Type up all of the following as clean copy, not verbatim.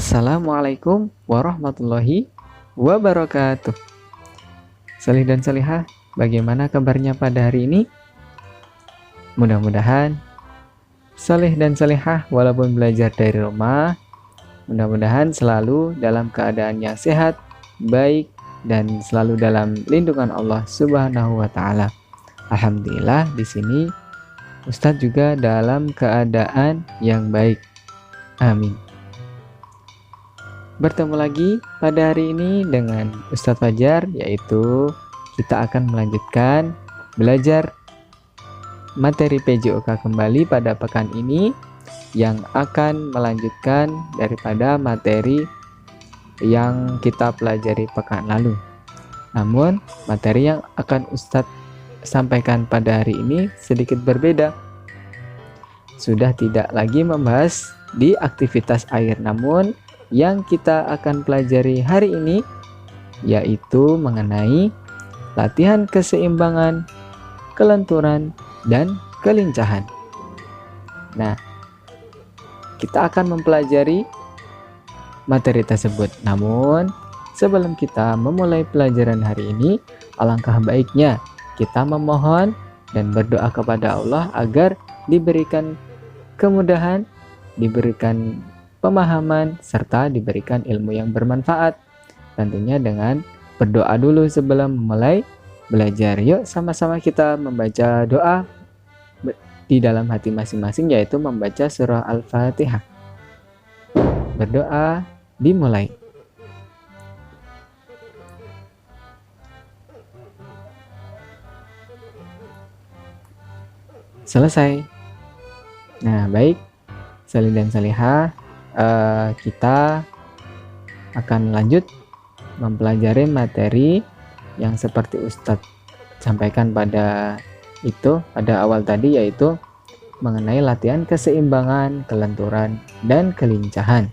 Assalamualaikum warahmatullahi wabarakatuh. Salih dan salihah, bagaimana kabarnya pada hari ini? Mudah-mudahan salih dan salihah walaupun belajar dari rumah, mudah-mudahan selalu dalam keadaan yang sehat, baik, dan selalu dalam lindungan Allah Subhanahu wa Ta'ala. Alhamdulillah, di sini Ustadz juga dalam keadaan yang baik. Amin. Bertemu lagi pada hari ini dengan Ustadz Fajar, yaitu kita akan melanjutkan belajar materi PJOK kembali pada pekan ini, yang akan melanjutkan daripada materi yang kita pelajari pekan lalu. Namun materi yang akan Ustadz sampaikan pada hari ini sedikit berbeda. Sudah tidak lagi membahas di aktivitas air, namun yang kita akan pelajari hari ini yaitu mengenai latihan keseimbangan, kelenturan, dan kelincahan. Nah, kita akan mempelajari materi tersebut. Namun, sebelum kita memulai pelajaran hari ini, alangkah baiknya kita memohon dan berdoa kepada Allah agar diberikan kemudahan, diberikan pemahaman, serta diberikan ilmu yang bermanfaat. Tentunya dengan berdoa dulu sebelum memulai belajar. Yuk sama-sama kita membaca doa di dalam hati masing-masing, yaitu membaca surah Al-Fatihah. Berdoa dimulai. Selesai. Nah, baik, salih dan salihah, kita akan lanjut mempelajari materi yang seperti Ustadz sampaikan pada awal tadi, yaitu mengenai latihan keseimbangan, kelenturan, dan kelincahan.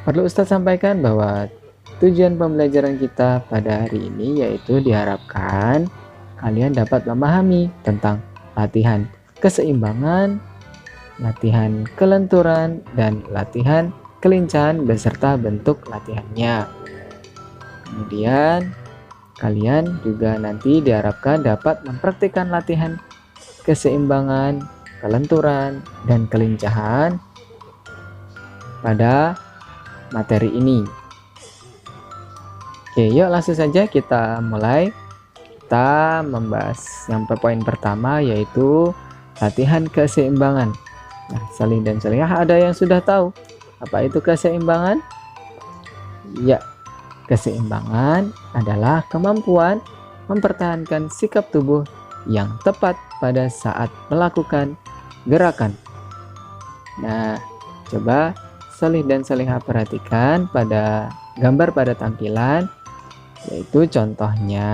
Perlu Ustadz sampaikan bahwa tujuan pembelajaran kita pada hari ini yaitu diharapkan kalian dapat memahami tentang latihan keseimbangan, latihan kelenturan, dan latihan kelincahan beserta bentuk latihannya. Kemudian kalian juga nanti diharapkan dapat mempraktikkan latihan keseimbangan, kelenturan, dan kelincahan pada materi ini. Oke, yuk langsung saja kita mulai. Kita membahas yang poin pertama, yaitu latihan keseimbangan. Nah, salih dan salihah, ada yang sudah tahu apa itu keseimbangan? Ya, keseimbangan adalah kemampuan mempertahankan sikap tubuh yang tepat pada saat melakukan gerakan. Nah, coba salih dan salihah perhatikan pada gambar pada tampilan, yaitu contohnya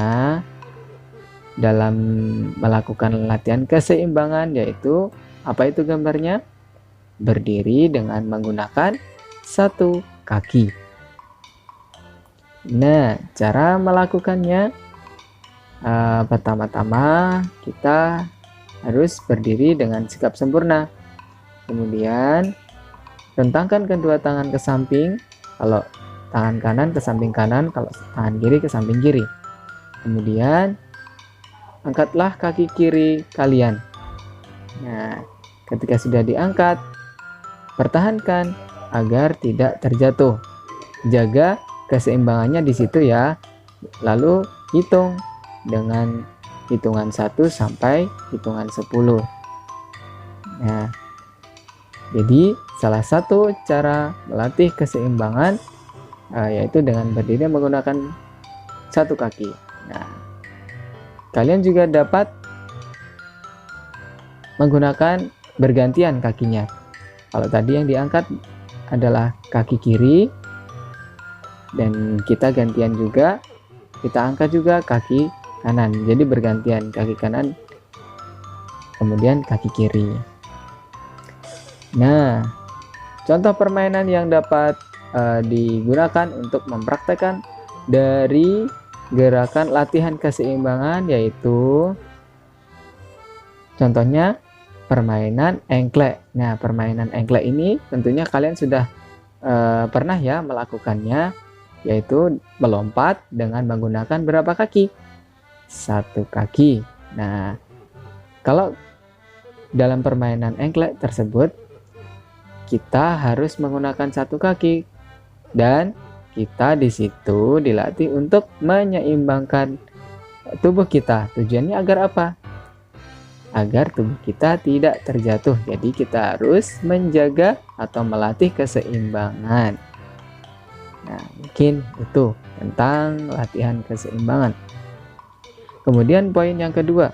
dalam melakukan latihan keseimbangan, yaitu apa itu gambarnya? Berdiri dengan menggunakan satu kaki. Nah, cara melakukannya, pertama-tama kita harus berdiri dengan sikap sempurna. Kemudian rentangkan kedua tangan ke samping, kalau tangan kanan ke samping kanan, kalau tangan kiri ke samping kiri. Kemudian angkatlah kaki kiri kalian. Nah, ketika sudah diangkat, pertahankan agar tidak terjatuh. Jaga keseimbangannya di situ ya. Lalu hitung dengan hitungan 1 sampai hitungan 10. Nah, jadi salah satu cara melatih keseimbangan yaitu dengan berdiri menggunakan satu kaki. Nah, kalian juga dapat menggunakan bergantian kakinya. Kalau tadi yang diangkat adalah kaki kiri, dan kita gantian juga, kita angkat juga kaki kanan. Jadi bergantian, kaki kanan, kemudian kaki kiri. Nah, contoh permainan yang dapat digunakan untuk mempraktekkan dari latihan keseimbangan, yaitu contohnya permainan engklek. Nah, permainan engklek ini tentunya kalian sudah pernah ya melakukannya, yaitu melompat dengan menggunakan berapa kaki? 1 kaki. Nah, kalau dalam permainan engklek tersebut kita harus menggunakan 1 kaki dan kita di situ dilatih untuk menyeimbangkan tubuh kita. Tujuannya agar apa? Agar tubuh kita tidak terjatuh. Jadi kita harus menjaga atau melatih keseimbangan. Nah, mungkin itu tentang latihan keseimbangan. Kemudian poin yang kedua,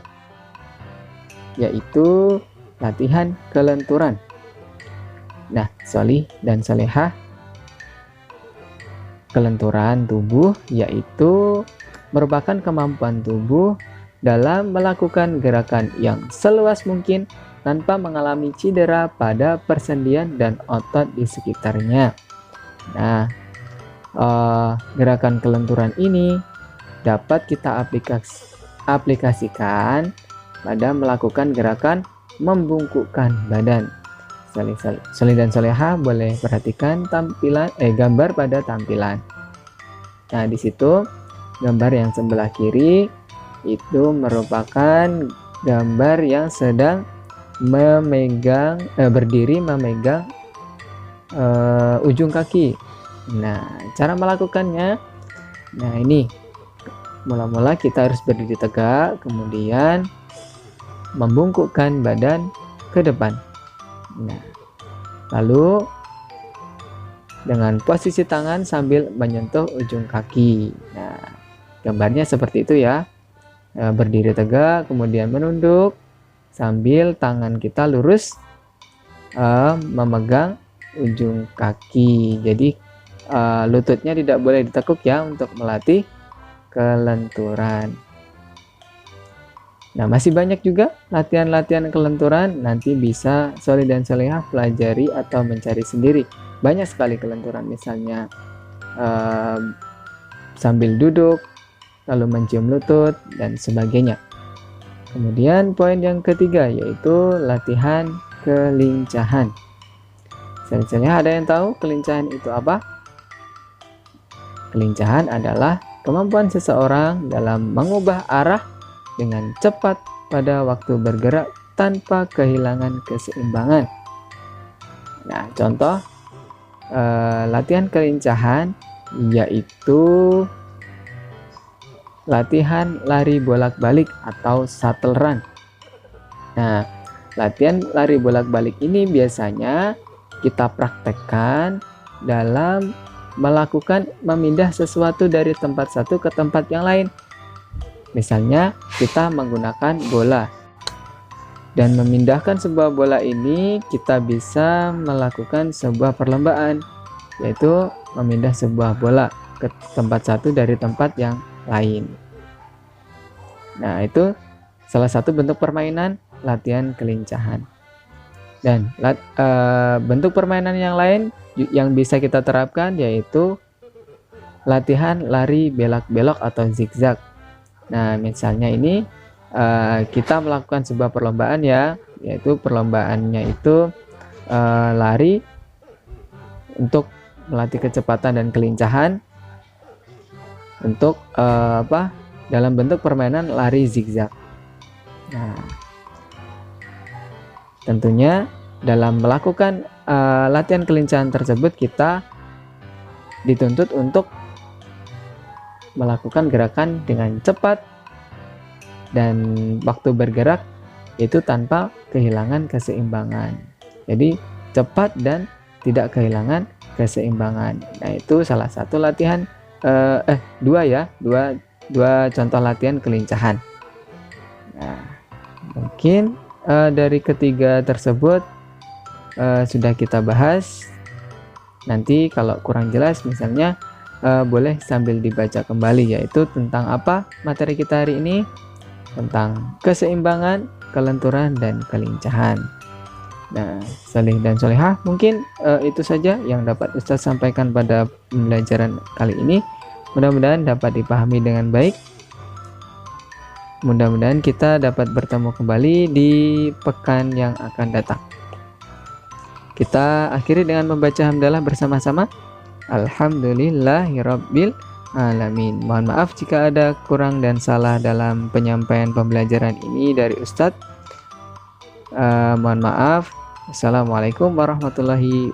yaitu latihan kelenturan. Nah, solih dan solehah, kelenturan tubuh yaitu merupakan kemampuan tubuh dalam melakukan gerakan yang seluas mungkin tanpa mengalami cedera pada persendian dan otot di sekitarnya. Nah, gerakan kelenturan ini dapat kita aplikasikan pada melakukan gerakan membungkukkan badan. Solih dan solehah boleh perhatikan gambar pada tampilan. Nah, di situ gambar yang sebelah kiri itu merupakan gambar yang sedang berdiri memegang ujung kaki. Nah, cara melakukannya, nah ini mula-mula kita harus berdiri tegak, kemudian membungkukkan badan ke depan. Nah, lalu dengan posisi tangan sambil menyentuh ujung kaki. Nah, gambarnya seperti itu ya. Berdiri tegak, kemudian menunduk sambil tangan kita lurus memegang ujung kaki. Jadi lututnya tidak boleh ditekuk ya untuk melatih kelenturan. Nah, masih banyak juga latihan-latihan kelenturan, nanti bisa solih dan solehah pelajari atau mencari sendiri. Banyak sekali kelenturan, misalnya sambil duduk, lalu mencium lutut, dan sebagainya. Kemudian poin yang ketiga yaitu latihan kelincahan. Soleh-solehah ada yang tahu kelincahan itu apa? Kelincahan adalah kemampuan seseorang dalam mengubah arah dengan cepat pada waktu bergerak tanpa kehilangan keseimbangan. Nah, contoh latihan kelincahan yaitu latihan lari bolak-balik atau shuttle run. Nah, latihan lari bolak-balik ini biasanya kita praktekkan dalam melakukan memindah sesuatu dari tempat satu ke tempat yang lain. Misalnya kita menggunakan bola dan memindahkan sebuah bola ini, kita bisa melakukan sebuah perlombaan, yaitu memindah sebuah bola ke tempat satu dari tempat yang lain. Nah, itu salah satu bentuk permainan latihan kelincahan. Dan bentuk permainan yang lain yang bisa kita terapkan yaitu latihan lari belak-belok atau zigzag. Nah, misalnya ini kita melakukan sebuah perlombaan ya, yaitu perlombaannya itu lari untuk melatih kecepatan dan kelincahan untuk dalam bentuk permainan lari zigzag. Nah, tentunya dalam melakukan latihan kelincahan tersebut kita dituntut untuk melakukan gerakan dengan cepat dan waktu bergerak itu tanpa kehilangan keseimbangan. Jadi cepat dan tidak kehilangan keseimbangan. Nah, itu salah satu latihan dua contoh latihan kelincahan. Nah, mungkin dari ketiga tersebut sudah kita bahas. Nanti kalau kurang jelas misalnya boleh sambil dibaca kembali, yaitu tentang apa materi kita hari ini, tentang keseimbangan, kelenturan, dan kelincahan. Nah, soleh dan solehah mungkin itu saja yang dapat Ustaz sampaikan pada pembelajaran kali ini. Mudah-mudahan dapat dipahami dengan baik. Mudah-mudahan kita dapat bertemu kembali di pekan yang akan datang. Kita akhiri dengan membaca hamdalah bersama-sama. Alhamdulillahirabbil alamin. Mohon maaf jika ada kurang dan salah dalam penyampaian pembelajaran ini dari Ustadz. Mohon maaf. Assalamualaikum warahmatullahi wabarakatuh.